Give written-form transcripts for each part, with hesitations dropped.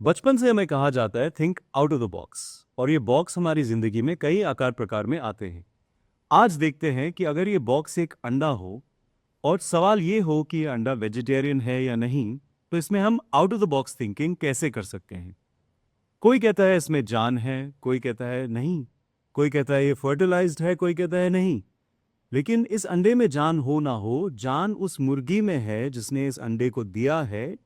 बचपन से हमें कहा जाता है think out of the box. और ये बॉक्स हमारी जिंदगी में कई आकार प्रकार में आते हैं। आज देखते हैं कि अगर ये बॉक्स एक अंडा हो और सवाल ये हो कि ये अंडा वेजिटेरियन है या नहीं, तो इसमें हम out of the box thinking कैसे कर सकते हैं। कोई कहता है इसमें जान है, कोई कहता है नहीं, कोई कहता है ये फर्टिलाइज्ड है, कोई कहता है नहीं। लेकिन इस अंडे में जान हो ना हो, जान उस मुर्गी में है जिसने इस अंडे को दिया है,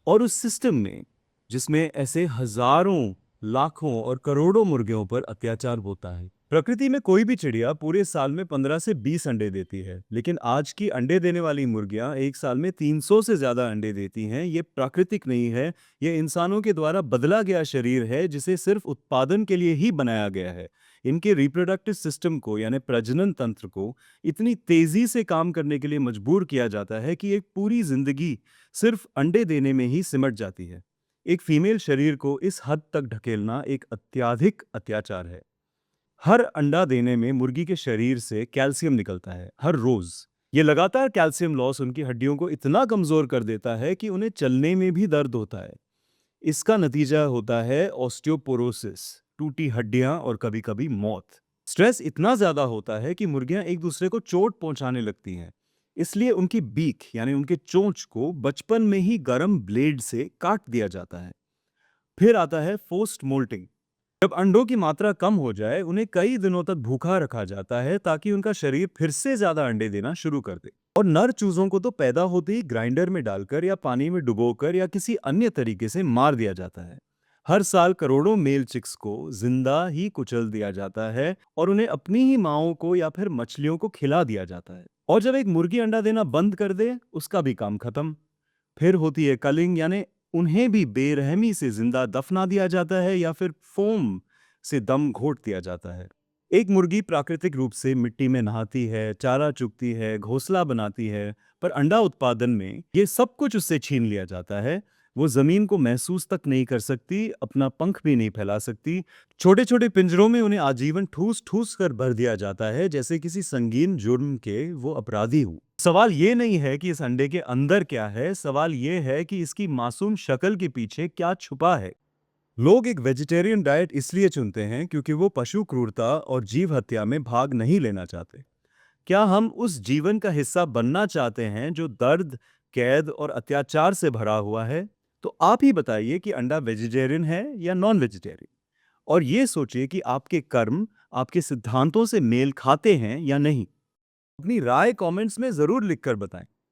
और उस सिस्टम में जिसमें ऐसे हजारों, लाखों और करोड़ों मुर्गियों पर अत्याचार होता है। प्रकृति में कोई भी चिड़िया पूरे साल में 15 से 20 अंडे देती है, लेकिन आज की अंडे देने वाली मुर्गियां एक साल में 300 से ज्यादा अंडे देती हैं। ये प्राकृतिक नहीं है, ये इंसानों के द्वारा बदला गया शरीर है जिसे सिर्फ उत्पादन के लिए ही बनाया गया है। इनके रिप्रोडक्टिव सिस्टम को यानी प्रजनन तंत्र को इतनी तेजी से काम करने के लिए मजबूर किया जाता है कि एक पूरी जिंदगी सिर्फ अंडे देने में ही सिमट जाती है। एक फीमेल शरीर को इस हद तक ढकेलना एक अत्यधिक अत्याचार है। हर अंडा देने में मुर्गी के शरीर से कैल्शियम निकलता है हर रोज। ये लगातार कैल्शियम लॉस उनकी हड्डियों को इतना कमजोर कर देता है कि उन्हें चलने में भी दर्द होता है। इसका नतीजा होता है ऑस्टियोपोरोसिस, टूटी हड्डियां और कभी कभी मौत। स्ट्रेस इतना ज्यादा होता है कि मुर्गियां एक दूसरे को चोट पहुंचाने लगती हैं। इसलिए उनकी बीक यानी उनके चोंच को बचपन में ही गर्म ब्लेड से काट दिया जाता है। फिर आता है फोर्स्ड मोल्टिंग। जब अंडों की मात्रा कम हो जाए, उन्हें कई दिनों तक भूखा रखा जाता है ताकि उनका शरीर फिर से ज्यादा अंडे देना शुरू कर दे। और नर चूजों को तो पैदा होते ही ग्राइंडर में डालकर या पानी में डुबोकर या किसी अन्य तरीके से मार दिया जाता है। हर साल करोड़ों मेल चिक्स को जिंदा ही कुचल दिया जाता है और उन्हें अपनी ही माओं को या फिर मछलियों को खिला दिया जाता है। और जब एक मुर्गी अंडा देना बंद कर दे, उसका भी काम खत्म। फिर होती है कलिंग, यानी उन्हें भी बेरहमी से जिंदा दफना दिया जाता है या फिर फोम से दम घोट दिया जाता है। एक मुर्गी प्राकृतिक रूप से मिट्टी में नहाती है, चारा चुगती है, घोंसला बनाती है, पर अंडा उत्पादन में ये सब कुछ उससे छीन लिया जाता है। वो जमीन को महसूस तक नहीं कर सकती, अपना पंख भी नहीं फैला सकती। छोटे छोटे पिंजरों में उन्हें आजीवन ठूस ठूस कर भर दिया जाता है, जैसे किसी संगीन जुर्म के वो अपराधी हो। सवाल ये नहीं है कि इस अंडे के अंदर क्या है, सवाल ये है कि इसकी मासूम शक्ल के पीछे क्या छुपा है। लोग एक वेजिटेरियन डाइट इसलिए चुनते हैं क्योंकि वो पशु क्रूरता और जीव हत्या में भाग नहीं लेना चाहते। क्या हम उस जीवन का हिस्सा बनना चाहते हैं जो दर्द, कैद और अत्याचार से भरा हुआ है? तो आप ही बताइए कि अंडा वेजिटेरियन है या नॉन वेजिटेरियन। और ये सोचिए कि आपके कर्म आपके सिद्धांतों से मेल खाते हैं या नहीं। अपनी राय कमेंट्स में जरूर लिखकर बताएं।